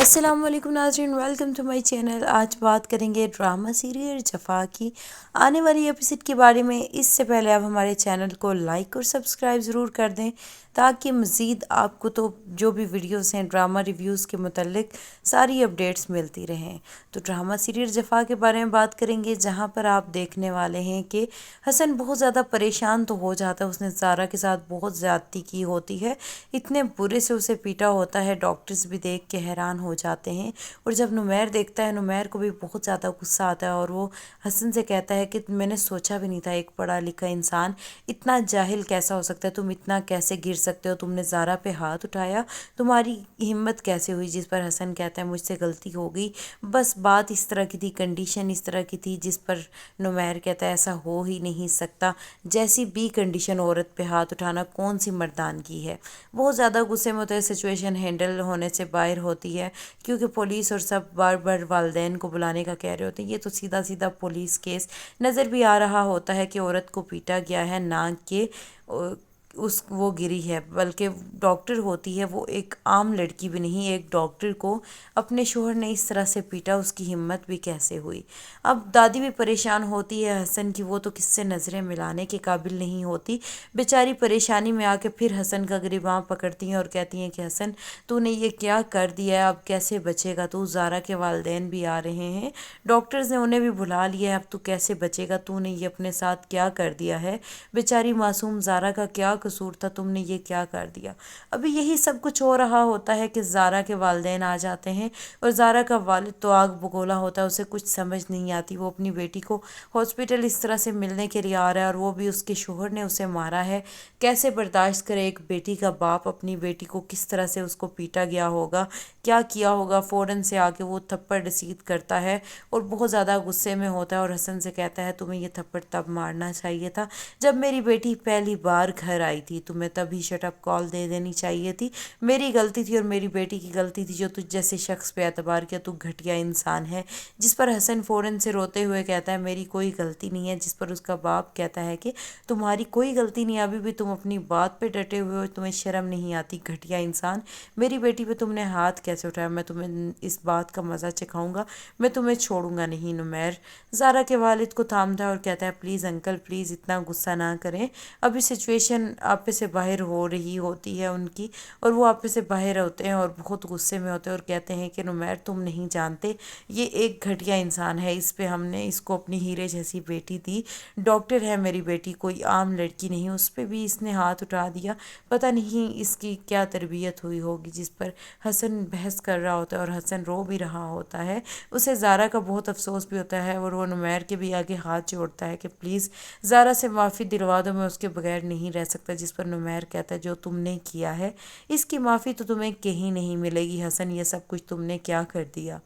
السلام علیکم ناظرین، ویلکم ٹو مائی چینل۔ آج بات کریں گے ڈرامہ سیریل جفا کی آنے والی ایپیسوڈ کے بارے میں۔ اس سے پہلے آپ ہمارے چینل کو لائک اور سبسکرائب ضرور کر دیں تاکہ مزید آپ کو تو جو بھی ویڈیوز ہیں ڈرامہ ریویوز کے متعلق ساری اپڈیٹس ملتی رہیں۔ تو ڈرامہ سیریل جفا کے بارے میں بات کریں گے، جہاں پر آپ دیکھنے والے ہیں کہ حسن بہت زیادہ پریشان تو ہو جاتا ہے، اس نے زارا کے ساتھ بہت زیادتی کی ہوتی ہے، اتنے برے سے اسے پیٹا ہوتا ہے، ڈاکٹرز بھی دیکھ کے حیران ہو جاتے ہیں۔ اور جب نمیر دیکھتا ہے، نمیر کو بھی بہت زیادہ غصہ آتا ہے اور وہ حسن سے کہتا ہے کہ میں نے سوچا بھی نہیں تھا ایک پڑھا لکھا انسان اتنا جاہل کیسا ہو سکتا ہے، تم اتنا کیسے گر سکتے ہو، تم نے زارا پہ ہاتھ اٹھایا، تمہاری ہمت کیسے ہوئی؟ جس پر حسن کہتا ہے مجھ سے غلطی ہو گئی، بس بات اس طرح کی تھی، کنڈیشن اس طرح کی تھی، جس پر نمیر کہتا ہے ایسا ہو ہی نہیں سکتا، جیسی بھی کنڈیشن عورت پہ ہاتھ اٹھانا کون سی مردانگی ہے۔ بہت زیادہ غصے میں ہوتا ہے، سچویشن ہینڈل ہونے سے باہر ہوتی ہے، کیونکہ پولیس اور سب بار بار والدین کو بلانے کا کہہ رہے ہوتے ہیں۔ یہ تو سیدھا سیدھا پولیس کیس نظر بھی آ رہا ہوتا ہے کہ عورت کو پیٹا گیا ہے، نہ کہ وہ گری ہے، بلکہ ڈاکٹر ہوتی ہے، وہ ایک عام لڑکی بھی نہیں، ایک ڈاکٹر کو اپنے شوہر نے اس طرح سے پیٹا، اس کی ہمت بھی کیسے ہوئی؟ اب دادی بھی پریشان ہوتی ہے حسن کی، وہ تو کس سے نظریں ملانے کے قابل نہیں ہوتی، بیچاری پریشانی میں آ کے پھر حسن کا گریباں پکڑتی ہیں اور کہتی ہیں کہ حسن تو نے یہ کیا کر دیا ہے، اب کیسے بچے گا تو؟ زارا کے والدین بھی آ رہے ہیں، ڈاکٹرز نے انہیں بھی بلا لیا ہے، اب تو کیسے بچے گا؟ تو نے یہ اپنے ساتھ کیا کر دیا ہے؟ بیچاری معصوم زارا کا کیا قصور تھا، تم نے یہ کیا کر دیا؟ ابھی یہی سب کچھ ہو رہا ہوتا ہے کہ زارا کے والدین آ جاتے ہیں، اور زارا کا والد تو آگ بگولا ہوتا ہے، اسے کچھ سمجھ نہیں آتی، وہ اپنی بیٹی کو ہاسپٹل اس طرح سے ملنے کے لیے آ رہا ہے، اور وہ بھی اس کے شوہر نے اسے مارا ہے۔ کیسے برداشت کرے ایک بیٹی کا باپ اپنی بیٹی کو کس طرح سے اس کو پیٹا گیا ہوگا، کیا کیا ہوگا؟ فوراً سے آ کے وہ تھپڑ رسید کرتا ہے اور بہت زیادہ غصے میں ہوتا ہے، اور حسن سے کہتا ہے تمہیں یہ تھپڑ تب مارنا چاہیے تھا جب میری بیٹی پہلی بار گھر آئی تھی، تمہیں تبھی شٹ اپ کال دے دینی چاہیے تھی، میری غلطی تھی اور میری بیٹی کی غلطی تھی جو تجھ جیسے شخص پہ اعتبار کیا، تو گھٹیا انسان ہے۔ جس پر حسن فوراً سے روتے ہوئے کہتا ہے میری کوئی غلطی نہیں ہے، جس پر اس کا باپ کہتا ہے کہ تمہاری کوئی غلطی نہیں، ابھی بھی تم اپنی بات پہ ڈٹے ہوئے ہو، تمہیں شرم نہیں آتی، گھٹیا انسان، میری بیٹی پہ تم نے ہاتھ کیسے اٹھایا؟ میں تمہیں اس بات کا مزہ چکھاؤں گا، میں تمہیں چھوڑوں گا نہیں۔ نمیر زارا کے والد کو تھامتا ہے اور کہتا ہے پلیز انکل، پلیز اتنا غصہ نہ کریں، ابھی سچویشن آپے سے باہر ہو رہی ہوتی ہے ان کی، اور وہ آپے سے باہر ہوتے ہیں اور بہت غصے میں ہوتے ہیں، اور کہتے ہیں کہ نمیر تم نہیں جانتے یہ ایک گھٹیا انسان ہے، اس پہ ہم نے اس کو اپنی ہیرے جیسی بیٹی دی، ڈاکٹر ہے میری بیٹی، کوئی عام لڑکی نہیں، اس پہ بھی اس نے ہاتھ اٹھا دیا، پتہ نہیں اس کی کیا تربیت ہوئی ہوگی۔ جس پر حسن بحث کر رہا ہوتا ہے اور حسن رو بھی رہا ہوتا ہے، اسے زارا کا بہت افسوس بھی ہوتا ہے، اور وہ نمیر کے بھی آگے ہاتھ جوڑتا ہے کہ پلیز زارا سے معافی دلوا دو، میں اس کے بغیر نہیں رہ سکتا۔ جس پر نمیر کہتا ہے جو تم نے کیا ہے اس کی معافی تو تمہیں کہیں نہیں ملے گی حسن، یہ سب کچھ تم نے کیا کر دیا؟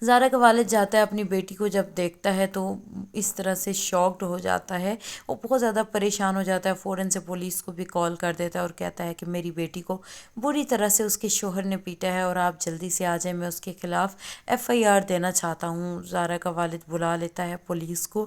زارا کا والد جاتا ہے اپنی بیٹی کو جب دیکھتا ہے تو اس طرح سے شاکڈ ہو جاتا ہے، وہ بہت زیادہ پریشان ہو جاتا ہے، فوراً سے پولیس کو بھی کال کر دیتا ہے اور کہتا ہے کہ میری بیٹی کو بری طرح سے اس کے شوہر نے پیٹا ہے اور آپ جلدی سے آ جائیں، میں اس کے خلاف ایف آئی آر دینا چاہتا ہوں۔ زارا کا والد بلا لیتا ہے پولیس کو۔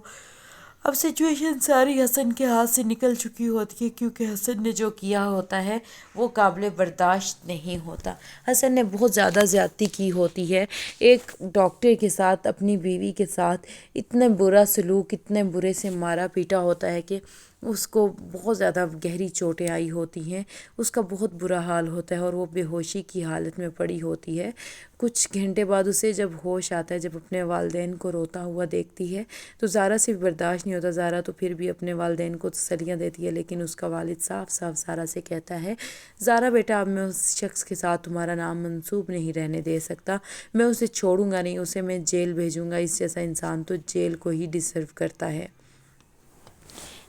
اب سچویشن ساری حسن کے ہاتھ سے نکل چکی ہوتی ہے، کیونکہ حسن نے جو کیا ہوتا ہے وہ قابل برداشت نہیں ہوتا۔ حسن نے بہت زیادہ زیادتی کی ہوتی ہے، ایک ڈاکٹر کے ساتھ، اپنی بیوی کے ساتھ اتنا برا سلوک، اتنے برے سے مارا پیٹا ہوتا ہے کہ اس کو بہت زیادہ گہری چوٹیں آئی ہوتی ہیں، اس کا بہت برا حال ہوتا ہے اور وہ بے ہوشی کی حالت میں پڑی ہوتی ہے۔ کچھ گھنٹے بعد اسے جب ہوش آتا ہے، جب اپنے والدین کو روتا ہوا دیکھتی ہے تو زارا سے بھی برداشت نہیں ہوتا، زارا تو پھر بھی اپنے والدین کو تسلیاں دیتی ہے، لیکن اس کا والد صاف صاف زارا سے کہتا ہے زارا بیٹا، اب میں اس شخص کے ساتھ تمہارا نام منسوب نہیں رہنے دے سکتا، میں اسے چھوڑوں گا نہیں، اسے میں جیل بھیجوں گا، اس جیسا انسان تو جیل کو ہی ڈیزرو کرتا ہے۔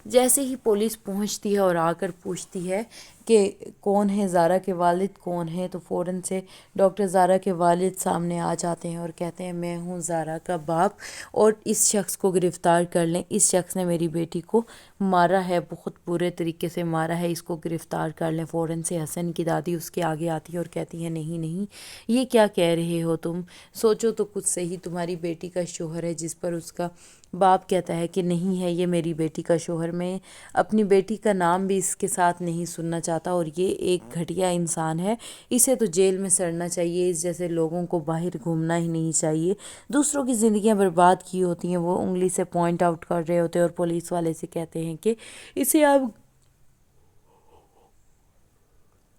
جیسے ہی پولیس پہنچتی ہے اور آ کر پوچھتی ہے کہ کون ہے، زارا کے والد کون ہیں، تو فوراً سے ڈاکٹر زارا کے والد سامنے آ جاتے ہیں اور کہتے ہیں میں ہوں زارا کا باپ، اور اس شخص کو گرفتار کر لیں، اس شخص نے میری بیٹی کو مارا ہے، بہت برے طریقے سے مارا ہے، اس کو گرفتار کر لیں۔ فوراً سے حسن کی دادی اس کے آگے آتی ہے اور کہتی ہے نہیں نہیں، یہ کیا کہہ رہے ہو تم، سوچو تو کچھ صحیح، تمہاری بیٹی کا شوہر ہے۔ جس پر اس کا باپ کہتا ہے کہ نہیں ہے یہ میری بیٹی کا شوہر، میں اپنی بیٹی کا نام بھی اس کے ساتھ نہیں سننا چاہتا۔ چاہتا اور یہ ایک گھٹیا انسان ہے، اسے تو جیل میں سڑنا چاہیے، اس جیسے لوگوں کو باہر گھومنا ہی نہیں چاہیے۔ دوسروں کی زندگیاں برباد کی ہوتی ہیں، وہ انگلی سے پوائنٹ آؤٹ کر رہے ہوتے ہیں اور پولیس والے سے کہتے ہیں کہ اسے آپ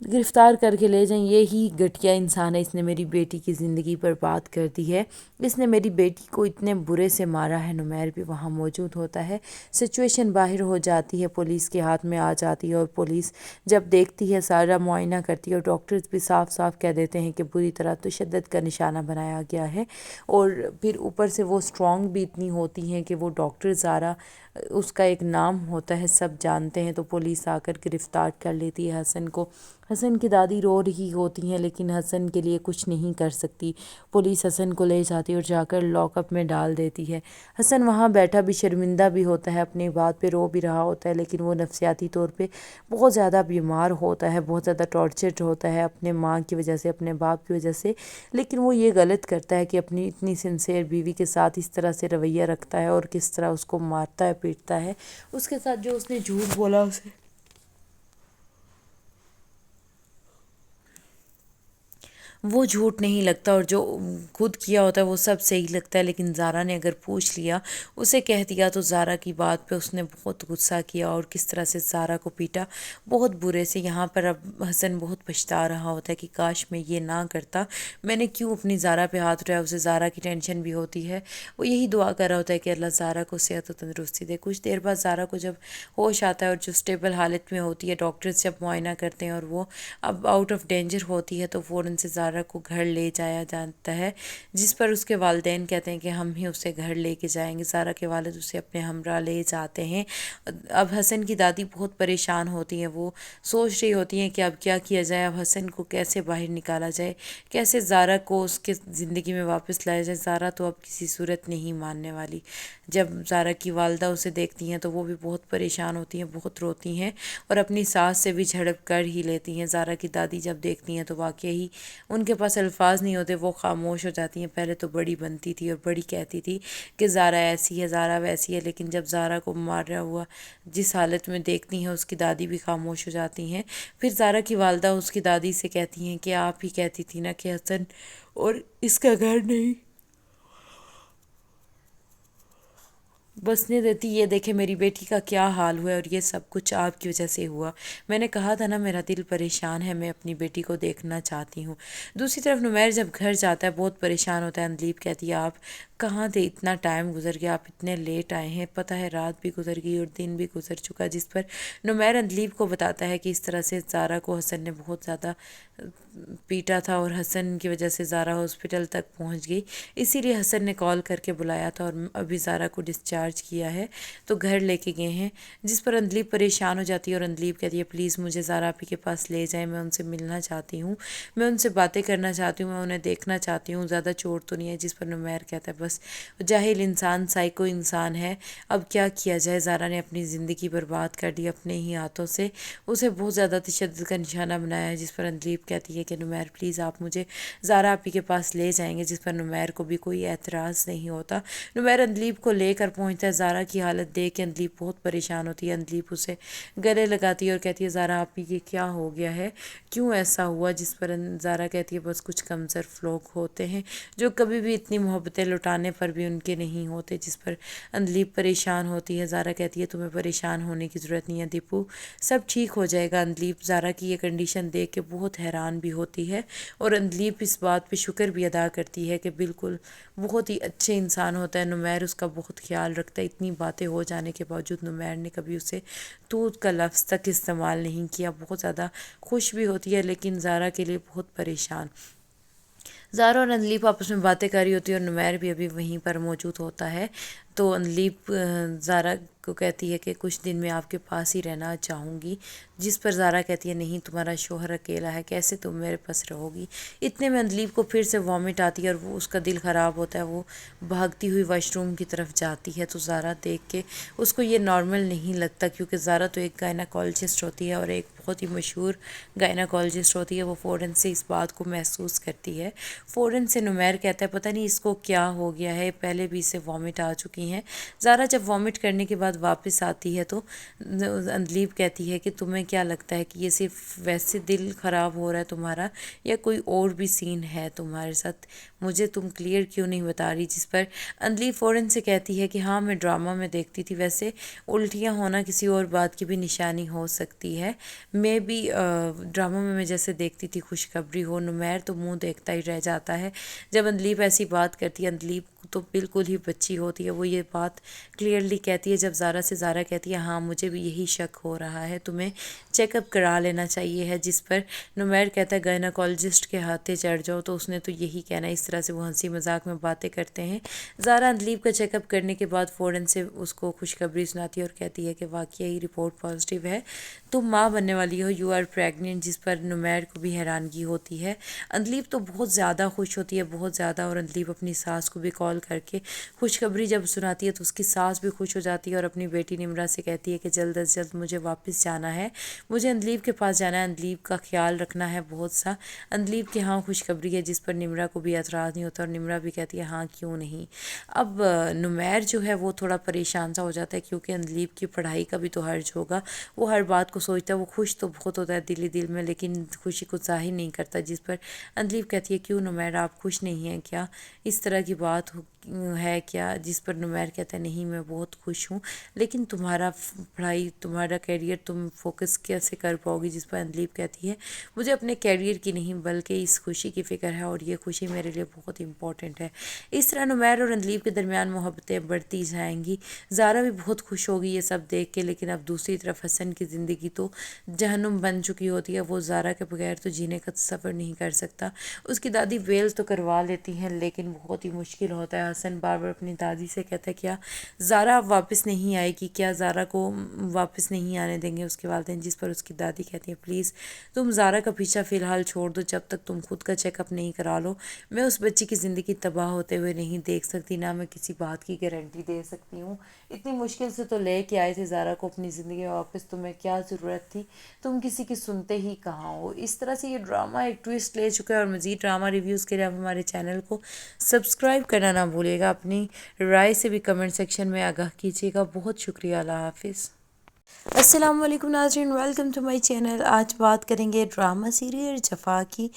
گرفتار کر کے لے جائیں۔ یہی گھٹیا انسان ہے، اس نے میری بیٹی کی زندگی برباد کر دی ہے، اس نے میری بیٹی کو اتنے برے سے مارا ہے۔ نمیر بھی وہاں موجود ہوتا ہے، سچویشن باہر ہو جاتی ہے، پولیس کے ہاتھ میں آ جاتی ہے، اور پولیس جب دیکھتی ہے سارا معائنہ کرتی ہے، اور ڈاکٹرز بھی صاف صاف کہہ دیتے ہیں کہ بری طرح تشدد کا نشانہ بنایا گیا ہے، اور پھر اوپر سے وہ اسٹرانگ بھی اتنی ہوتی ہیں کہ وہ ڈاکٹر زارا، اس کا ایک نام ہوتا ہے، سب جانتے ہیں، تو پولیس آ کر گرفتار کر لیتی ہے حسن کو۔ حسن کی دادی رو رہی ہوتی ہیں لیکن حسن کے لیے کچھ نہیں کر سکتی۔ پولیس حسن کو لے جاتی اور جا کر لاک اپ میں ڈال دیتی ہے۔ حسن وہاں بیٹھا بھی شرمندہ بھی ہوتا ہے، اپنی بات پہ رو بھی رہا ہوتا ہے، لیکن وہ نفسیاتی طور پہ بہت زیادہ بیمار ہوتا ہے، بہت زیادہ ٹارچرڈ ہوتا ہے اپنے ماں کی وجہ سے، اپنے باپ کی وجہ سے۔ لیکن وہ یہ غلط کرتا ہے کہ اپنی اتنی سنسیئر بیوی کے ساتھ اس طرح سے رویہ رکھتا ہے، اور کس طرح اس کو مارتا ہے، پیٹتا ہے، اس کے ساتھ جو اس نے جھوٹ بولا اسے وہ جھوٹ نہیں لگتا، اور جو خود کیا ہوتا ہے وہ سب صحیح لگتا ہے۔ لیکن زارا نے اگر پوچھ لیا، اسے کہہ دیا، تو زارا کی بات پہ اس نے بہت غصہ کیا اور کس طرح سے زارا کو پیٹا بہت برے سے۔ یہاں پر اب حسن بہت پچھتا رہا ہوتا ہے کہ کاش میں یہ نہ کرتا، میں نے کیوں اپنی زارا پہ ہاتھ اٹھایا۔ اسے زارا کی ٹینشن بھی ہوتی ہے، وہ یہی دعا کر رہا ہوتا ہے کہ اللہ زارا کو صحت و تندرستی دے۔ کچھ دیر بعد زارا کو جب ہوش آتا ہے اور جو اسٹیبل حالت میں ہوتی ہے، ڈاکٹرز جب معائنہ کرتے ہیں اور وہ اب آؤٹ آف ڈینجر ہوتی ہے، تو فوراً سے زارا کو گھر لے جایا جاتا ہے، جس پر اس کے والدین کہتے ہیں کہ ہم ہی اسے گھر لے کے جائیں گے۔ زارا کے والد اسے اپنے ہمراہ لے جاتے ہیں۔ اب حسن کی دادی بہت پریشان ہوتی ہیں، وہ سوچ رہی ہوتی ہیں کہ اب کیا کیا جائے، اب حسن کو کیسے باہر نکالا جائے، کیسے زارا کو اس کے زندگی میں واپس لایا جائے۔ زارا تو اب کسی صورت نہیں ماننے والی۔ جب زارا کی والدہ اسے دیکھتی ہیں تو وہ بھی بہت پریشان ہوتی ہیں، بہت روتی ہیں، اور اپنی ساس سے بھی جھڑپ کر ہی لیتی ہیں۔ زارا کی دادی جب دیکھتی ہیں تو واقعی ان کے پاس الفاظ نہیں ہوتے، وہ خاموش ہو جاتی ہیں۔ پہلے تو بڑی بنتی تھی اور بڑی کہتی تھی کہ زارا ایسی ہے، زارا ویسی ہے، لیکن جب زارا کو مارا ہوا جس حالت میں دیکھتی ہیں، اس کی دادی بھی خاموش ہو جاتی ہیں۔ پھر زارا کی والدہ اس کی دادی سے کہتی ہیں کہ آپ ہی کہتی تھی نا کہ حسن اور اس کا گھر نہیں بسنے دیتی، یہ دیکھے میری بیٹی کا کیا حال ہوا ہے، اور یہ سب کچھ آپ کی وجہ سے ہوا۔ میں نے کہا تھا نا میرا دل پریشان ہے، میں اپنی بیٹی کو دیکھنا چاہتی ہوں۔ دوسری طرف نمیر جب گھر جاتا ہے بہت پریشان ہوتا ہے۔ اندلیب کہتی ہے آپ کہاں تھے، اتنا ٹائم گزر گیا، آپ اتنے لیٹ آئے ہیں، پتہ ہے رات بھی گزر گئی اور دن بھی گزر چکا۔ جس پر نمیر اندلیب کو بتاتا ہے کہ اس طرح سے زارا کو حسن نے بہت زیادہ پیٹا تھا، اور حسن کی وجہ سے زارا ہاسپٹل تک پہنچ گئی، اسی لیے حسن نے کال کر کے بلایا تھا، اور ابھی زارا کو ڈسچارج کیا ہے تو گھر لے کے گئے ہیں۔ جس پر اندلیب پریشان ہو جاتی ہے، اور اندلیب کہتی ہے پلیز مجھے زارا آپی کے پاس لے جائیں، میں ان سے ملنا چاہتی ہوں، میں ان سے باتیں کرنا چاہتی ہوں، میں انہیں دیکھنا چاہتی ہوں، زیادہ چوٹ تو نہیں ہے۔ جس پر نمیر کہتا ہے بس جاہل انسان، سائیکو انسان ہے، اب کیا کیا جائے۔ زارا نے اپنی زندگی برباد کر دی اپنے ہی ہاتھوں سے، اسے بہت زیادہ تشدد کا نشانہ بنایا ہے۔ جس پر اندلیب کہتی ہے کہ نمیر پلیز آپ مجھے زارا آپی کے پاس لے جائیں گے، جس پر نمیر کو بھی کوئی اعتراض نہیں ہوتا۔ نمیر اندلیب کو لے کر پہنچتا ہے۔ زارا کی حالت دیکھ کے اندلیب بہت پریشان ہوتی ہے، اندلیب اسے گلے لگاتی ہے اور کہتی ہے زارا آپی یہ کیا ہو گیا ہے، کیوں ایسا ہوا۔ جس پر زارا کہتی ہے بس کچھ کم ظرف لوگ ہوتے ہیں جو کبھی بھی اتنی محبتیں لٹانے پر بھی ان کے نہیں ہوتے۔ جس پر اندلیب پریشان ہوتی ہے۔ زارا کہتی ہے تمہیں پریشان ہونے کی ضرورت نہیں ہے دیپو، سب ٹھیک ہو جائے گا۔ اندلیب زارا کی یہ کنڈیشن دیکھ کے بہت حیران بھی ہوتی ہے، اور اندلیب اس بات پہ شکر بھی ادا کرتی ہے کہ بالکل بہت ہی اچھے انسان ہوتا ہے نمیر، اس کا بہت خیال رکھتا ہے۔ اتنی باتیں ہو جانے کے باوجود نمیر نے کبھی اسے تو کا لفظ تک استعمال نہیں کیا۔ بہت زیادہ خوش بھی ہوتی ہے لیکن زارا کے لیے بہت پریشان۔ زارا اور اندلیب آپس میں باتیں کر رہی ہوتی ہے، اور نمیر بھی ابھی وہیں پر موجود ہوتا ہے۔ تو اندلیب زارا کو کہتی ہے کہ کچھ دن میں آپ کے پاس ہی رہنا چاہوں گی۔ جس پر زارا کہتی ہے نہیں تمہارا شوہر اکیلا ہے، کیسے تم میرے پاس رہو گی۔ اتنے میں اندلیب کو پھر سے وامٹ آتی ہے، اور وہ اس کا دل خراب ہوتا ہے، وہ بھاگتی ہوئی واش روم کی طرف جاتی ہے۔ تو زارا دیکھ کے اس کو یہ نارمل نہیں لگتا، کیونکہ زارا تو ایک گائناکالوجسٹ ہوتی ہے اور ایک بہت ہی مشہور گائناکالوجسٹ ہوتی ہے۔ وہ فوراً سے اس بات کو محسوس کرتی ہے۔ فوراً سے نمیر کہتا ہے پتہ نہیں اس کو کیا ہو گیا ہے، پہلے بھی اسے وامٹ آ چکی چکی ہیں۔ زارا جب وامٹ کرنے کے بعد واپس آتی ہے تو اندلیب کہتی ہے کہ تمہیں کیا لگتا ہے کہ یہ صرف ویسے دل خراب ہو رہا ہے تمہارا یا کوئی اور بھی سین ہے تمہارے ساتھ، مجھے تم کلیئر کیوں نہیں بتا رہی؟ جس پر اندلیب فوراً سے کہتی ہے کہ ہاں میں ڈرامہ میں دیکھتی تھی، ویسے الٹیاں ہونا کسی اور بات کی بھی نشانی ہو سکتی ہے، میں بھی ڈرامہ میں جیسے دیکھتی تھی خوشخبری ہو۔ نمیر تو منہ دیکھتا ہی رہ جاتا ہے جب اندلیب ایسی بات کرتی ہے۔ اندلیب تو بالکل ہی بچی ہوتی ہے، وہ یہ بات کلیئرلی کہتی ہے جب زارا کہتی ہے ہاں مجھے بھی یہی شک ہو رہا ہے، تمہیں چیک اپ کرا لینا چاہیے ہے۔ جس پر نمیر کہتا ہے گائناکالوجسٹ کے ہاتھے چڑھ جاؤ، تو اس نے تو یہی کہنا ہے۔ اس طرح سے وہ ہنسی مذاق میں باتیں کرتے ہیں۔ زارا اندلیب کا چیک اپ کرنے کے بعد فوراً سے اس کو خوشخبری سناتی ہے اور کہتی ہے کہ واقعی رپورٹ پازیٹیو ہے، تم ماں بننے والی ہو، یو آر پریگننٹ۔ جس پر نمیر کو بھی حیرانگی ہوتی ہے۔ اندلیب تو بہت زیادہ خوش ہوتی ہے، بہت زیادہ، اور اندلیب اپنی ساس کو بھی کال کر کے خوشخبری جب سناتی ہے تو اس کی ساس بھی خوش ہو جاتی ہے اور اپنی بیٹی نمرہ سے کہتی ہے کہ جلد از جلد مجھے واپس جانا ہے، مجھے اندلیب کے پاس جانا ہے، اندلیب کا خیال رکھنا ہے بہت سا۔ اندلیب کے ہاں خوشخبری ہے، جس پر نمرہ کو بھی اعتراض نہیں ہوتا اور نمرہ بھی کہتی ہے ہاں کیوں نہیں۔ اب نمیر جو ہے وہ تھوڑا پریشان سا ہو جاتا ہے کیونکہ اندلیب کی پڑھائی کا بھی تو حرج ہوگا، وہ ہر بات کو سوچتا ہے، وہ خوش تو بہت ہوتا ہے دل ہی دل میں لیکن خوشی کو ظاہر نہیں کرتا۔ جس پر اندلیب کہتی ہے کیوں نمیر آپ خوش نہیں ہیں کیا، اس طرح کی بات ہے کیا؟ جس پر نمیر کہتا ہے نہیں میں بہت خوش ہوں، لیکن تمہارا پڑھائی، تمہارا کیریئر تم فوکس کیسے کر پاؤ گی؟ جس پر اندلیب کہتی ہے مجھے اپنے کیریئر کی نہیں بلکہ اس خوشی کی فکر ہے اور یہ خوشی میرے لیے بہت امپورٹنٹ ہے۔ اس طرح نمیر اور اندلیب کے درمیان محبتیں بڑھتی جائیں گی۔ زارا بھی بہت خوش ہوگی یہ سب دیکھ کے، لیکن اب دوسری طرف حسن کی زندگی تو جہنم بن چکی ہوتی ہے، وہ زارا کے بغیر تو جینے کا تصور نہیں کر سکتا۔ اس کی دادی ویل تو کروا لیتی ہیں لیکن بہت ہی مشکل ہوتا ہے۔ حسن بار بار اپنی دادی سے کہتا ہے کیا زارا واپس نہیں آئے گی، کیا زارا کو واپس نہیں آنے دیں گے اس کے والدین؟ جس پر اس کی دادی کہتی ہے پلیز تم زارا کا پیچھا فی الحال چھوڑ دو، جب تک تم خود کا چیک اپ نہیں کرا لو میں اس بچی کی زندگی تباہ ہوتے ہوئے نہیں دیکھ سکتی، نہ میں کسی بات کی گارنٹی دے سکتی ہوں۔ اتنی مشکل سے تو لے کے آئے تھے زارا کو اپنی زندگی میں واپس، تمہیں کیا ضرورت تھی، تم کسی کی سنتے ہی کہاں ہو؟ اس طرح سے یہ ڈرامہ ایک ٹویسٹ لے چکا ہے اور مزید ڈرامہ ریویوز کے لیے آپ ہمارے چینل کو سبسکرائب کرنا نہ بھولیے گا، اپنی رائے سے بھی کمنٹ سیکشن میں آگاہ کیجیے گا۔ بہت شکریہ، اللہ حافظ۔ السلام علیکم ناظرین، ویلکم ٹو مائی چینل۔ آج بات کریں گے ڈرامہ سیریل جفا کی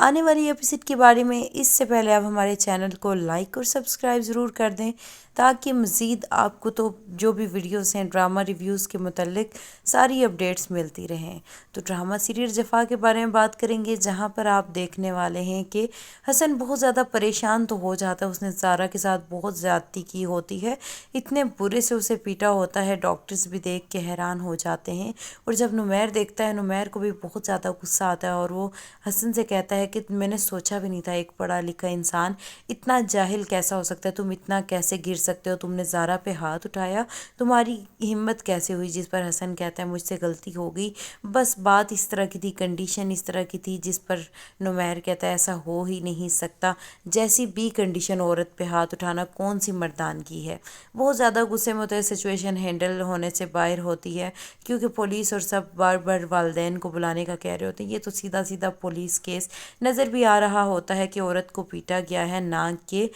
آنے والی ایپیسوڈ کے بارے میں۔ اس سے پہلے آپ ہمارے چینل کو لائک اور سبسکرائب ضرور کر دیں تاکہ مزید آپ کو تو جو بھی ویڈیوز ہیں ڈرامہ ریویوز کے متعلق ساری اپڈیٹس ملتی رہیں۔ تو ڈرامہ سیریل جفا کے بارے میں بات کریں گے، جہاں پر آپ دیکھنے والے ہیں کہ حسن بہت زیادہ پریشان تو ہو جاتا ہے، اس نے زارا کے ساتھ بہت زیادتی کی ہوتی ہے، اتنے برے سے اسے پیٹا ہوتا ہے، ڈاکٹرز بھی دیکھ کے حیران ہو جاتے ہیں۔ اور جب نمیر دیکھتا ہے، نمیر کو بھی بہت زیادہ غصہ آتا ہے اور وہ حسن سے کہتا ہے کہ میں نے سوچا بھی نہیں تھا ایک پڑھا لکھا انسان اتنا جاہل کیسا ہو سکتا ہے، تم اتنا کیسے گر سکتے ہو، تم نے زارا پہ ہاتھ اٹھایا، تمہاری ہمت کیسے ہوئی؟ جس پر حسن کہتا ہے مجھ سے غلطی ہو گئی، بس بات اس طرح کی تھی، کنڈیشن اس طرح کی تھی۔ جس پر نمیر کہتا ہے ایسا ہو ہی نہیں سکتا، جیسی بھی کنڈیشن عورت پہ ہاتھ اٹھانا کون سی مردانگی ہے؟ بہت زیادہ غصے میں ہوتا ہے، سچویشن ہینڈل ہونے سے باہر ہوتی ہے کیونکہ پولیس اور سب بار بار والدین کو بلانے کا کہہ رہے ہوتے ہیں۔ یہ تو سیدھا سیدھا پولیس کیس نظر بھی آ رہا ہوتا ہے کہ عورت کو پیٹا گیا ہے، نہ کہ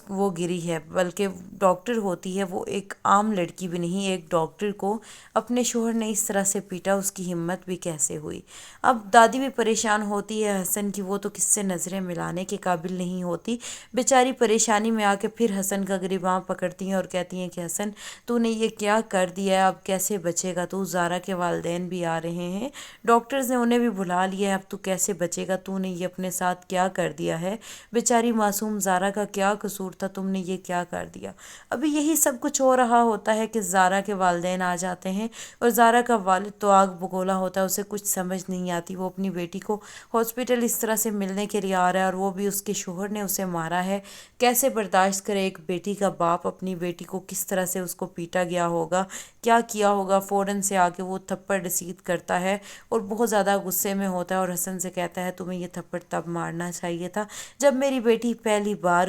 وہ گری ہے، بلکہ ڈاکٹر ہوتی ہے، وہ ایک عام لڑکی بھی نہیں، ایک ڈاکٹر کو اپنے شوہر نے اس طرح سے پیٹا، اس کی ہمت بھی کیسے ہوئی؟ اب دادی بھی پریشان ہوتی ہے حسن کی، وہ تو کس سے نظریں ملانے کے قابل نہیں ہوتی، بیچاری پریشانی میں آ کے پھر حسن کا گریباں پکڑتی ہیں اور کہتی ہیں کہ حسن تو نے یہ کیا کر دیا ہے، اب کیسے بچے گا تو؟ زارا کے والدین بھی آ رہے ہیں، ڈاکٹرز نے انہیں بھی بلا لیا ہے، اب تو کیسے بچے گا؟ تو نے یہ اپنے ساتھ کیا کر دیا ہے؟ بیچاری معصوم زارا کا کیا قصور تھا، تم نے یہ کیا کر دیا؟ ابھی یہی سب کچھ ہو رہا ہوتا ہے کہ زارا کے والدین آ جاتے ہیں اور زارا کا والد تو آگ بگولا ہوتا ہے، اسے کچھ سمجھ نہیں آتی، وہ اپنی بیٹی کو ہاسپٹل اس طرح سے ملنے کے لیے آ رہا ہے اور وہ بھی اس کے شوہر نے اسے مارا ہے، کیسے برداشت کرے ایک بیٹی کا باپ اپنی بیٹی کو کس طرح سے اس کو پیٹا گیا ہوگا، کیا کیا ہوگا؟ فوراً سے آ کے وہ تھپڑ رسید کرتا ہے اور بہت زیادہ غصے میں ہوتا ہے اور حسن سے کہتا ہے تمہیں یہ تھپڑ تب مارنا چاہیے تھا جب میری بیٹی پہلی بار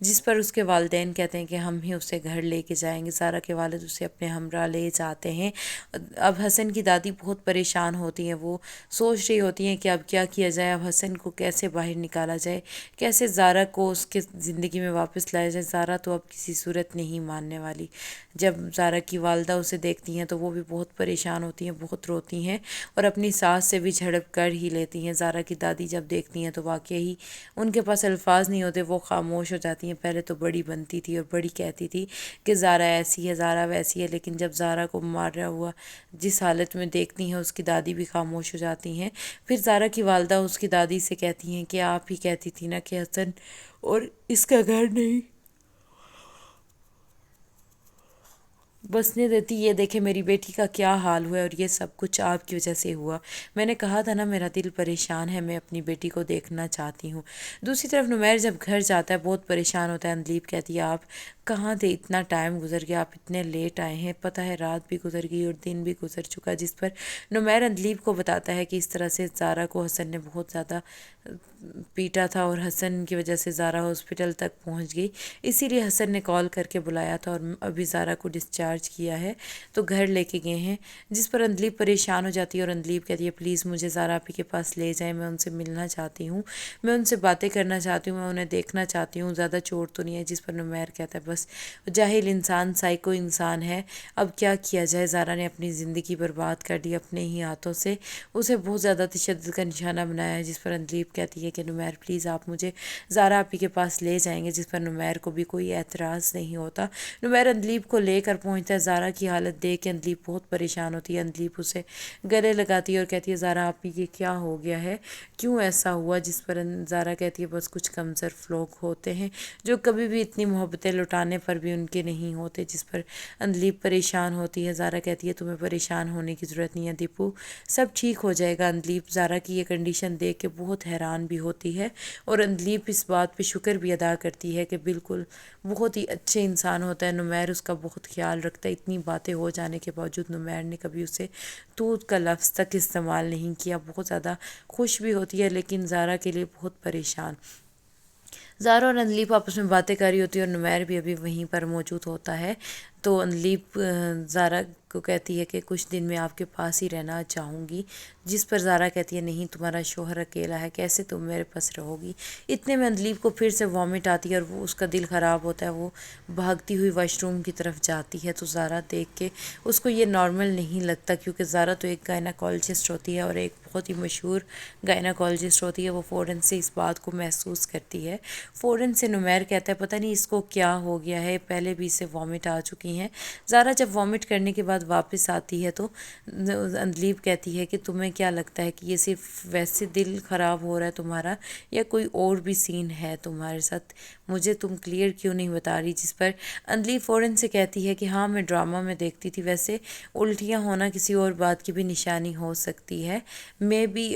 جس پر اس کے والدین کہتے ہیں کہ ہم ہی اسے گھر لے کے جائیں گے۔ زارا کے والد اسے اپنے ہمراہ لے جاتے ہیں۔ اب حسن کی دادی بہت پریشان ہوتی ہیں، وہ سوچ رہی ہوتی ہیں کہ اب کیا کیا جائے، اب حسن کو کیسے باہر نکالا جائے، کیسے زارا کو اس کے زندگی میں واپس لایا جائے۔ زارا تو اب کسی صورت نہیں ماننے والی۔ جب زارا کی والدہ اسے دیکھتی ہیں تو وہ بھی بہت پریشان ہوتی ہیں، بہت روتی ہیں اور اپنی ساس سے بھی جھڑپ کر ہی لیتی ہیں۔ زارا کی دادی جب دیکھتی ہیں تو واقعی ان کے پاس الفاظ نہیں ہوتے، وہ خاموش ہو جاتی ہیں۔ پہلے تو بڑی بنتی تھی اور بڑی کہتی تھی کہ زارا ایسی ہے، زارا ویسی ہے، لیکن جب زارا کو مارا ہوا جس حالت میں دیکھتی ہیں اس کی دادی بھی خاموش ہو جاتی ہیں۔ پھر زارا کی والدہ اس کی دادی سے کہتی ہیں کہ آپ ہی کہتی تھی نا کہ حسن اور اس کا گھر نہیں بسنے دیتی، یہ دیکھے میری بیٹی کا کیا حال ہوا ہے اور یہ سب کچھ آپ کی وجہ سے ہوا۔ میں نے کہا تھا نا میرا دل پریشان ہے، میں اپنی بیٹی کو دیکھنا چاہتی ہوں۔ دوسری طرف نمیر جب گھر جاتا ہے بہت پریشان ہوتا ہے۔ اندلیب کہتی ہے آپ کہاں تھے، اتنا ٹائم گزر گیا، آپ اتنے لیٹ آئے ہیں، پتہ ہے رات بھی گزر گئی اور دن بھی گزر چکا۔ جس پر نمیر اندلیب کو بتاتا ہے کہ اس طرح سے زارا کو حسن نے بہت زیادہ پیٹا تھا اور حسن کی وجہ سے زارا ہاسپٹل تک پہنچ گئی، اسی لیے حسن نے کال کر کے بلایا تھا اور ابھی زارا کو ڈسچارج کیا ہے تو گھر لے کے گئے ہیں۔ جس پر اندلیب پریشان ہو جاتی ہے اور اندلیب کہتی ہے پلیز مجھے زارا آپی کے پاس لے جائیں، میں ان سے ملنا چاہتی ہوں، میں ان سے باتیں کرنا چاہتی ہوں، میں انہیں دیکھنا چاہتی ہوں، زیادہ چوٹ تو نہیں ہے۔ جس پر نمیر کہتا ہے بس جاہل انسان سائیکو انسان ہے، اب کیا کیا جائے، زارا نے اپنی زندگی برباد کر دی اپنے ہی ہاتھوں سے، اسے بہت زیادہ تشدد کا نشانہ بنایا ہے۔ جس پر اندلیب کہتی ہے کہ نمیر پلیز آپ مجھے زارا آپی کے پاس لے جائیں گے، جس پر نمیر کو بھی کوئی اعتراض نہیں ہوتا۔ نمیر اندلیب کو لے کر پہنچتا ہے۔ زارا کی حالت دیکھ کے اندلیب بہت پریشان ہوتی ہے، اندلیب اسے گلے لگاتی ہے اور کہتی ہے زارا آپی یہ کیا ہو گیا ہے، کیوں ایسا ہوا؟ جس پر زارا کہتی ہے بس کچھ کمزور لوگ ہوتے ہیں جو کبھی بھی اتنی محبتیں لٹانے پر بھی ان کے نہیں ہوتے۔ جس پر اندلیب پریشان ہوتی ہے۔ زارا کہتی ہے تمہیں پریشان ہونے کی ضرورت نہیں ہے دیپو، سب ٹھیک ہو جائے گا۔ اندلیب زارا کی یہ کنڈیشن دیکھ کے بہت حیران بھی ہوتی ہے اور اندلیب اس بات پہ شکر بھی ادا کرتی ہے کہ بالکل بہت ہی اچھے انسان ہوتا ہے، نمیر اس کا بہت خیال رکھتا ہے۔ اتنی باتیں ہو جانے کے باوجود نمیر نے کبھی اسے تو کا لفظ تک استعمال نہیں کیا۔ بہت زیادہ خوش بھی ہوتی ہے لیکن زارا کے لیے بہت پریشان۔ زارا اور اندلیب آپس میں باتیں کر رہی ہوتی ہے اور نمیر بھی ابھی وہیں پر موجود ہوتا ہے تو اندلیب زارا کو کہتی ہے کہ کچھ دن میں آپ کے پاس ہی رہنا چاہوں گی۔ جس پر زارا کہتی ہے نہیں تمہارا شوہر اکیلا ہے، کیسے تم میرے پاس رہو گی؟ اتنے میں اندلیب کو پھر سے وامٹ آتی ہے اور وہ اس کا دل خراب ہوتا ہے، وہ بھاگتی ہوئی واش روم کی طرف جاتی ہے تو زارا دیکھ کے اس کو یہ نارمل نہیں لگتا، کیونکہ زارا تو ایک گائناکالوجسٹ ہوتی ہے اور ایک بہت ہی مشہور گائناکالوجسٹ ہوتی ہے۔ وہ فوراً سے اس بات کو محسوس کرتی ہے۔ فوراً سے نمیر کہتا ہے پتہ نہیں اس کو کیا ہو گیا ہے، پہلے بھی اسے وامٹ آ چکی ہیں۔ زارا جب وامٹ کرنے کے بعد واپس آتی ہے تو اندلیب کہتی ہے کہ تمہیں کیا لگتا ہے کہ یہ صرف ویسے دل خراب ہو رہا ہے تمہارا یا کوئی اور بھی سین ہے تمہارے ساتھ، مجھے تم کلیئر کیوں نہیں بتا رہی؟ جس پر اندلیب فوراً سے کہتی ہے کہ ہاں میں ڈرامہ میں دیکھتی تھی، ویسے الٹیاں ہونا کسی اور بات کی بھی نشانی ہو سکتی ہے، میں بھی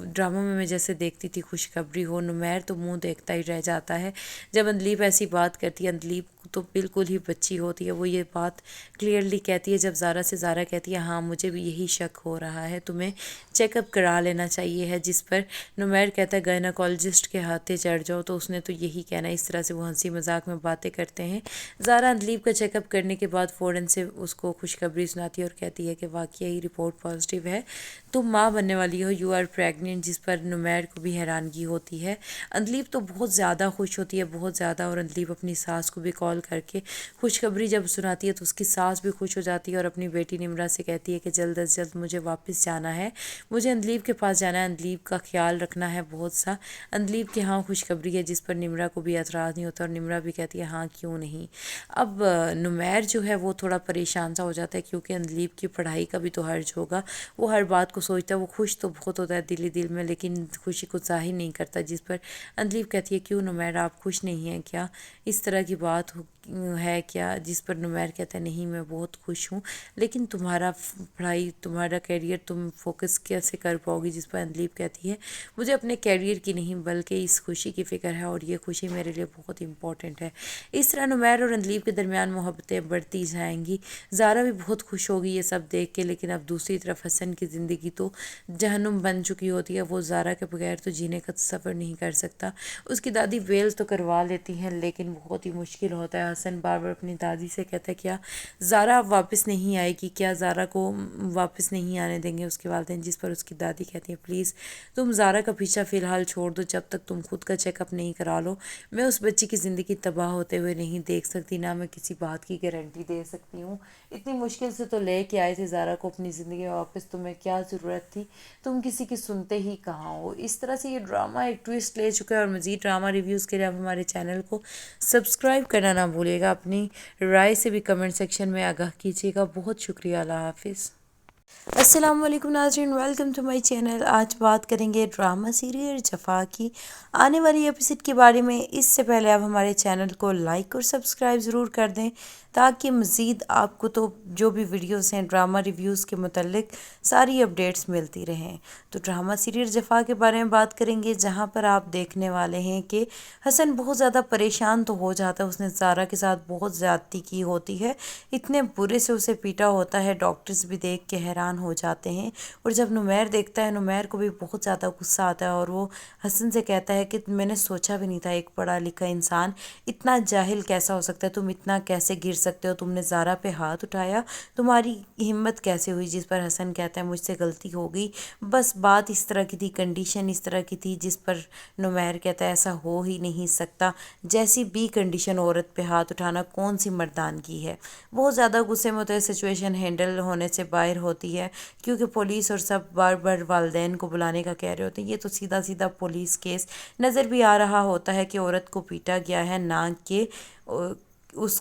ڈرامہ میں جیسے دیکھتی تھی خوشخبری ہو۔ نمیر تو منہ دیکھتا ہی رہ جاتا ہے جب اندلیب ایسی بات کرتی ہے۔ اندلیب تو بالکل ہی بچی ہوتی ہے، وہ یہ بات کلیئرلی کہتی ہے جب زارا کہتی ہے ہاں مجھے بھی یہی شک ہو رہا ہے، تمہیں چیک اپ کرا لینا چاہیے ہے۔ جس پر نمیر کہتا ہے گائناکالوجسٹ کے ہاتھے چڑھ جاؤ، تو اس نے تو یہی کہنا ہے۔ اس طرح سے وہ ہنسی مذاق میں باتیں کرتے ہیں۔ زارا اندلیب کا چیک اپ کرنے کے بعد فوراً سے اس کو خوشخبری سناتی ہے اور کہتی ہے کہ واقعی رپورٹ پازیٹیو ہے، تم ماں بننے والی ہو، یو آر پریگننٹ۔ جس پر نمیر کو بھی حیرانگی ہوتی ہے۔ اندلیب تو بہت زیادہ خوش ہوتی ہے، بہت زیادہ، اور اندلیب اپنی ساس کو بھی کال کر کے خوشخبری جب سناتی ہے تو اس کی ساس بھی خوش ہو جاتی ہے اور اپنی بیٹی نمرا سے کہتی ہے کہ جلد از جلد مجھے واپس جانا ہے، مجھے اندلیب کے پاس جانا ہے، اندلیب کا خیال رکھنا ہے بہت سا۔ اندلیب کے ہاں خوشخبری ہے، جس پر نمرا کو بھی اعتراض نہیں ہوتا اور نمرا بھی کہتی ہے ہاں کیوں نہیں۔ اب نمیر جو ہے وہ تھوڑا پریشان سا ہو جاتا ہے کیونکہ اندلیب کی پڑھائی کا بھی تو حرج ہوگا، وہ ہر بات کو سوچتا ہے، وہ خوش تو بہت ہوتا ہے دل ہی دل میں لیکن خوشی کو ظاہر نہیں کرتا۔ جس پر اندلیب کہتی ہے کیوں نمیر آپ خوش نہیں ہیں کیا، اس طرح کی بات ہے کیا، جس پر نمیر کہتا ہے نہیں میں بہت خوش ہوں، لیکن تمہارا پڑھائی، تمہارا کیریئر تم فوکس کیسے کر پاؤ گی، جس پر اندلیب کہتی ہے مجھے اپنے کیریئر کی نہیں بلکہ اس خوشی کی فکر ہے اور یہ خوشی میرے لیے بہت امپورٹنٹ ہے۔ اس طرح نمیر اور اندلیب کے درمیان محبتیں بڑھتی جائیں گی۔ زارا بھی بہت خوش ہوگی یہ سب دیکھ کے، لیکن اب دوسری طرف حسن کی زندگی تو جہنم بن چکی ہوتی ہے۔ وہ زارا کے بغیر تو جینے کا تصور نہیں کر سکتا۔ اس کی دادی ویل تو کروا لیتی ہیں لیکن بہت ہی مشکل ہوتا ہے۔ حسن بار بار اپنی دادی سے کہتا ہے کیا زارا اب واپس نہیں آئے گی، کیا زارا کو واپس نہیں آنے دیں گے اس کے والدین، جس پر اس کی دادی کہتی ہیں پلیز تم زارا کا پیچھا فی الحال چھوڑ دو، جب تک تم خود کا چیک اپ نہیں کرا لو میں اس بچی کی زندگی تباہ ہوتے ہوئے نہیں دیکھ سکتی، نہ میں کسی بات کی گارنٹی دے سکتی ہوں۔ اتنی مشکل سے تو لے کے آئے تھے زارا کو اپنی زندگی میں واپس، تمہیں کیا ضرورت تھی، تم کسی کی سنتے ہی کہاں ہو۔ اس طرح سے یہ ڈرامہ ایک ٹویسٹ لے چکا ہے، اور مزید ڈرامہ ریویوز کے لیے آپ ہمارے چینل کو سبسکرائب کرنا نہ بھولیے گا۔ اپنی رائے سے بھی کمنٹ سیکشن میں آگاہ کیجیے گا۔ بہت شکریہ، اللہ حافظ۔ السلام علیکم ناظرین، ویلکم ٹو مائی چینل۔ آج بات کریں گے ڈرامہ سیریل جفا کی آنے والی ایپیسوڈ کے بارے میں۔ اس سے پہلے آپ ہمارے چینل کو لائک اور سبسکرائب ضرور کر دیں تاکہ مزید آپ کو تو جو بھی ویڈیوز ہیں ڈرامہ ریویوز کے متعلق ساری اپڈیٹس ملتی رہیں۔ تو ڈرامہ سیریل جفا کے بارے میں بات کریں گے، جہاں پر آپ دیکھنے والے ہیں کہ حسن بہت زیادہ پریشان تو ہو جاتا ہے، اس نے زارا کے ساتھ بہت زیادتی کی ہوتی ہے، اتنے برے سے اسے پیٹا ہوتا ہے، ڈاکٹرز بھی دیکھ کے حیران ہو جاتے ہیں۔ اور جب نمیر دیکھتا ہے، نمیر کو بھی بہت زیادہ غصہ آتا ہے اور وہ حسن سے کہتا ہے کہ میں نے سوچا بھی نہیں تھا ایک پڑھا لکھا انسان اتنا جاہل کیسا ہو سکتا ہے، تم اتنا کیسے گر سکتے ہو، تم نے زارا پہ ہاتھ اٹھایا، تمہاری ہمت کیسے ہوئی، جس پر حسن کہتا ہے مجھ سے غلطی ہو گئی، بس بات اس طرح کی تھی، کنڈیشن اس طرح کی تھی، جس پر نمیر کہتا ہے ایسا ہو ہی نہیں سکتا، جیسی بھی کنڈیشن عورت پہ ہاتھ اٹھانا کون سی مردانگی ہے۔ بہت زیادہ غصے میں ہوتا ہے، سچویشن ہینڈل ہونے سے باہر ہوتی ہے، کیونکہ پولیس اور سب بار بار والدین کو بلانے کا کہہ رہے ہوتے ہیں۔ یہ تو سیدھا سیدھا پولیس کیس نظر بھی آ رہا ہوتا ہے کہ عورت کو پیٹا گیا ہے، نہ کہ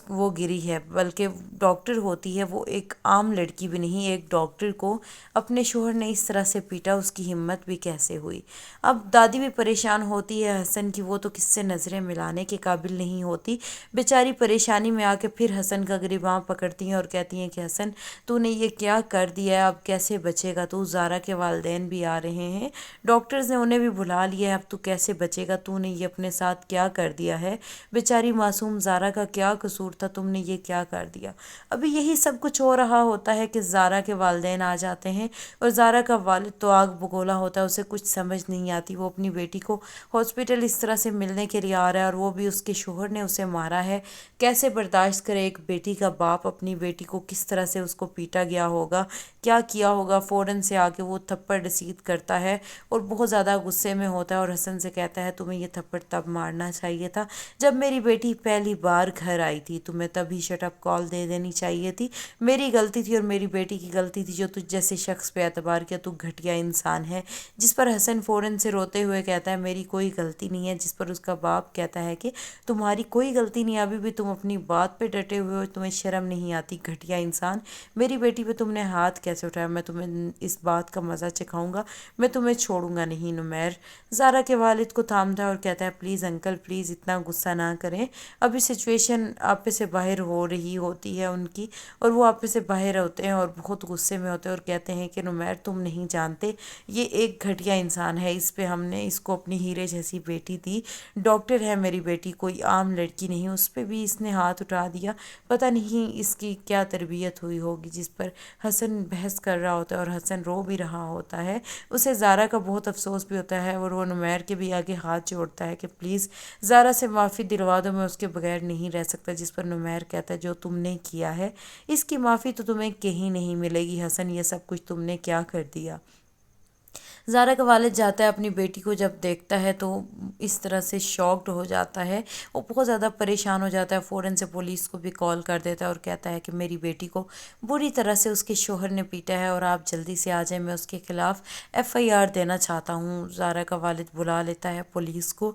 وہ گری ہے، بلکہ ڈاکٹر ہوتی ہے، وہ ایک عام لڑکی بھی نہیں، ایک ڈاکٹر کو اپنے شوہر نے اس طرح سے پیٹا، اس کی ہمت بھی کیسے ہوئی۔ اب دادی بھی پریشان ہوتی ہے حسن کی، وہ تو کس سے نظریں ملانے کے قابل نہیں ہوتی، بیچاری پریشانی میں آ کے پھر حسن کا گریباں پکڑتی ہیں اور کہتی ہیں کہ حسن تو نے یہ کیا کر دیا ہے، اب کیسے بچے گا تو، زارا کے والدین بھی آ رہے ہیں، ڈاکٹرز نے انہیں بھی بلا لیا ہے، اب تو کیسے بچے گا، تو نے یہ اپنے ساتھ کیا کر دیا ہے، بیچاری معصوم زارا کا کیا قصور تھا، تم نے یہ کیا کر دیا۔ ابھی یہی سب کچھ ہو رہا ہوتا ہے کہ زارا کے والدین آ جاتے ہیں، اور زارا کا والد تو آگ بگولا ہوتا ہے، اسے کچھ سمجھ نہیں آتی، وہ اپنی بیٹی کو ہاسپٹل اس طرح سے ملنے کے لیے آ رہا ہے، اور وہ بھی اس کے شوہر نے اسے مارا ہے، کیسے برداشت کرے ایک بیٹی کا باپ اپنی بیٹی کو، کس طرح سے اس کو پیٹا گیا ہوگا، کیا کیا ہوگا، فوراً سے آ کے وہ تھپڑ رسید کرتا ہے اور بہت زیادہ غصے میں ہوتا ہے، اور حسن سے کہتا ہے تمہیں یہ تھپڑ تب مارنا چاہیے تھا جب میری بیٹی پہلی بار گھر آئی تھی، تمہیں تبھی شٹ اپ کال دے دینی چاہیے تھی، میری غلطی تھی اور میری بیٹی کی غلطی تھی جو تجھ جیسے شخص پہ اعتبار کیا، تو گھٹیا انسان ہے، جس پر حسن فوراً سے روتے ہوئے کہتا ہے میری کوئی غلطی نہیں ہے، جس پر اس کا باپ کہتا ہے کہ تمہاری کوئی غلطی نہیں، ابھی بھی تم اپنی بات پہ ڈٹے ہوئے ہو، تمہیں شرم نہیں آتی، گھٹیا انسان، میری بیٹی پہ تم نے ہاتھ کیسے اٹھایا، میں تمہیں اس بات کا مزہ چکھاؤں گا، میں تمہیں چھوڑوں گا نہیں۔ نمیر زارا کے والد کو تھامتا ہے اور کہتا ہے پلیز انکل پلیز اتنا غصہ نہ کریں، ابھی سچویشن آپے سے باہر ہو رہی ہوتی ہے ان کی، اور وہ آپے سے باہر ہوتے ہیں اور بہت غصے میں ہوتے ہیں اور کہتے ہیں کہ نمیر تم نہیں جانتے یہ ایک گھٹیا انسان ہے، اس پہ ہم نے اس کو اپنی ہیرے جیسی بیٹی دی، ڈاکٹر ہے میری بیٹی، کوئی عام لڑکی نہیں، اس پہ بھی اس نے ہاتھ اٹھا دیا، پتہ نہیں اس کی کیا تربیت ہوئی ہوگی، جس پر حسن بحث کر رہا ہوتا ہے اور حسن رو بھی رہا ہوتا ہے، اسے زارا کا بہت افسوس بھی ہوتا ہے، اور وہ نمیر کے بھی آگے ہاتھ جوڑتا ہے کہ پلیز زارا سے معافی دلوا دو، میں اس کے بغیر نہیں رہ سکتا، جس پر نمیر کہتا ہے جو تم نے کیا ہے اس کی معافی تو تمہیں کہیں نہیں ملے گی، حسن یہ سب کچھ تم نے کیا کر دیا۔ زارا کا والد جاتا ہے اپنی بیٹی کو جب دیکھتا ہے تو اس طرح سے شاکڈ ہو جاتا ہے، وہ بہت زیادہ پریشان ہو جاتا ہے، فوراً سے پولیس کو بھی کال کر دیتا ہے اور کہتا ہے کہ میری بیٹی کو بری طرح سے اس کے شوہر نے پیٹا ہے اور آپ جلدی سے آ جائیں، میں اس کے خلاف FIR دینا چاہتا ہوں۔ زارا کا والد بلا لیتا ہے پولیس کو۔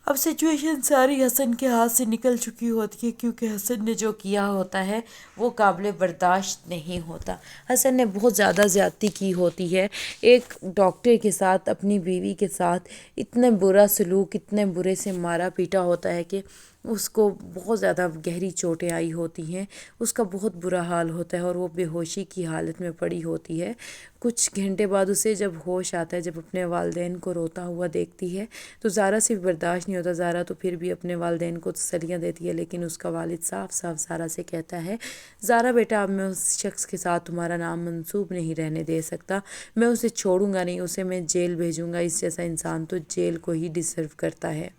اب سچویشن ساری حسن کے ہاتھ سے نکل چکی ہوتی ہے، کیونکہ حسن نے جو کیا ہوتا ہے وہ قابل برداشت نہیں ہوتا، حسن نے بہت زیادہ زیادتی کی ہوتی ہے، ایک ڈاکٹر کے ساتھ، اپنی بیوی کے ساتھ اتنا برا سلوک، اتنے برے سے مارا پیٹا ہوتا ہے کہ اس کو بہت زیادہ گہری چوٹیں آئی ہوتی ہیں، اس کا بہت برا حال ہوتا ہے اور وہ بے ہوشی کی حالت میں پڑی ہوتی ہے۔ کچھ گھنٹے بعد اسے جب ہوش آتا ہے، جب اپنے والدین کو روتا ہوا دیکھتی ہے تو زارا سے بھی برداشت نہیں ہوتا۔ زارا تو پھر بھی اپنے والدین کو تسلیاں دیتی ہے، لیکن اس کا والد صاف صاف زارا سے کہتا ہے، زارا بیٹا اب میں اس شخص کے ساتھ تمہارا نام منسوب نہیں رہنے دے سکتا، میں اسے چھوڑوں گا نہیں، اسے میں جیل بھیجوں گا، اس جیسا انسان تو جیل کو ہی ڈیزرو کرتا ہے۔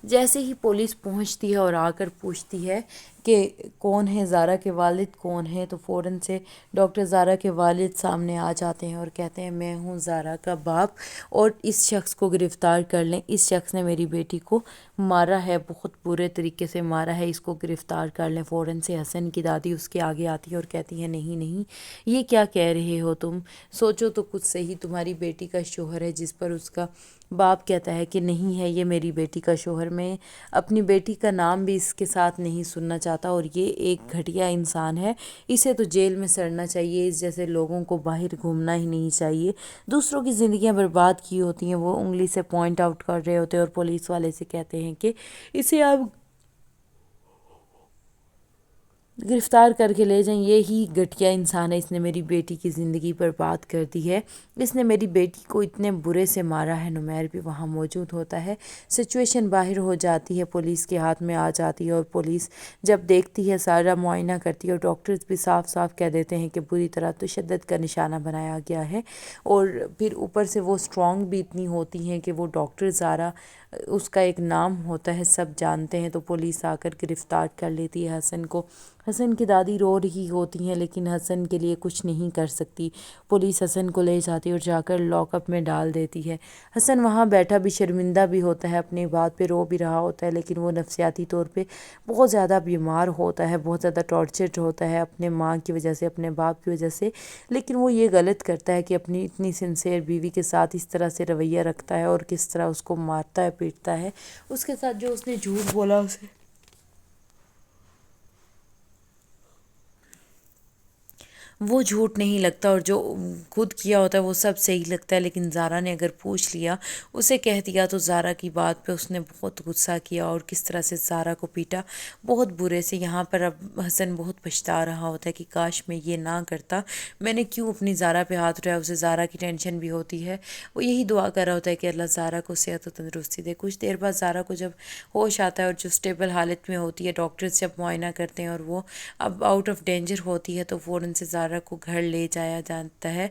جیسے ہی پولیس پہنچتی ہے اور آ کر پوچھتی ہے کہ کون ہے، زارا کے والد کون ہیں، تو فوراً سے ڈاکٹر زارا کے والد سامنے آ جاتے ہیں اور کہتے ہیں میں ہوں زارا کا باپ، اور اس شخص کو گرفتار کر لیں، اس شخص نے میری بیٹی کو مارا ہے، بہت برے طریقے سے مارا ہے، اس کو گرفتار کر لیں۔ فوراً سے حسن کی دادی اس کے آگے آتی ہے اور کہتی ہے نہیں نہیں، یہ کیا کہہ رہے ہو تم، سوچو تو کچھ صحیح، تمہاری بیٹی کا شوہر ہے۔ جس پر اس کا باپ کہتا ہے کہ نہیں ہے یہ میری بیٹی کا شوہر، میں اپنی بیٹی کا نام بھی اس کے ساتھ نہیں سننا چاہتا، اور یہ ایک گھٹیا انسان ہے، اسے تو جیل میں سڑنا چاہیے، اس جیسے لوگوں کو باہر گھومنا ہی نہیں چاہیے۔ دوسروں کی زندگیاں برباد کی ہوتی ہیں، وہ انگلی سے پوائنٹ آؤٹ کر رہے ہوتے ہیں اور پولیس والے سے کہتے ہیں کہ اسے آپ گرفتار کر کے لے جائیں، یہی گھٹیا انسان ہے، اس نے میری بیٹی کی زندگی برباد کر دی ہے، اس نے میری بیٹی کو اتنے برے سے مارا ہے۔ نمیر بھی وہاں موجود ہوتا ہے، سچویشن باہر ہو جاتی ہے، پولیس کے ہاتھ میں آ جاتی ہے، اور پولیس جب دیکھتی ہے سارا معائنہ کرتی ہے، اور ڈاکٹرز بھی صاف صاف کہہ دیتے ہیں کہ بری طرح تشدد کا نشانہ بنایا گیا ہے، اور پھر اوپر سے وہ اسٹرانگ بھی اتنی ہوتی ہیں کہ وہ ڈاکٹر زارا اس کا ایک نام ہوتا ہے، سب جانتے ہیں، تو پولیس آ کر گرفتار کر لیتی ہے حسن کو۔ حسن کی دادی رو رہی ہوتی ہیں لیکن حسن کے لیے کچھ نہیں کر سکتی، پولیس حسن کو لے جاتی اور جا کر لاک اپ میں ڈال دیتی ہے۔ حسن وہاں بیٹھا بھی شرمندہ بھی ہوتا ہے، اپنی بات پہ رو بھی رہا ہوتا ہے، لیکن وہ نفسیاتی طور پہ بہت زیادہ بیمار ہوتا ہے، بہت زیادہ ٹارچرڈ ہوتا ہے اپنے ماں کی وجہ سے، اپنے باپ کی وجہ سے، لیکن وہ یہ غلط کرتا ہے کہ اپنی اتنی سنسیئر بیوی کے ساتھ اس طرح سے رویہ رکھتا ہے، اور کس طرح اس کو مارتا ہے پیٹتا ہے، اس کے ساتھ جو اس نے جھوٹ بولا اسے وہ جھوٹ نہیں لگتا، اور جو خود کیا ہوتا ہے وہ سب صحیح لگتا ہے، لیکن زارا نے اگر پوچھ لیا، اسے کہہ دیا، تو زارا کی بات پہ اس نے بہت غصہ کیا اور کس طرح سے زارا کو پیٹا بہت برے سے۔ یہاں پر اب حسن بہت پچھتا رہا ہوتا ہے کہ کاش میں یہ نہ کرتا، میں نے کیوں اپنی زارا پہ ہاتھ اٹھایا، اسے زارا کی ٹینشن بھی ہوتی ہے، وہ یہی دعا کر رہا ہوتا ہے کہ اللہ زارا کو صحت و تندرستی دے۔ کچھ دیر بعد زارا کو جب ہوش آتا ہے اور جو اسٹیبل حالت میں ہوتی ہے، ڈاکٹرز جب معائنہ کرتے ہیں اور وہ اب آؤٹ آف ڈینجر ہوتی ہے، تو فوراً سے زارا کو گھر لے جایا جاتا ہے۔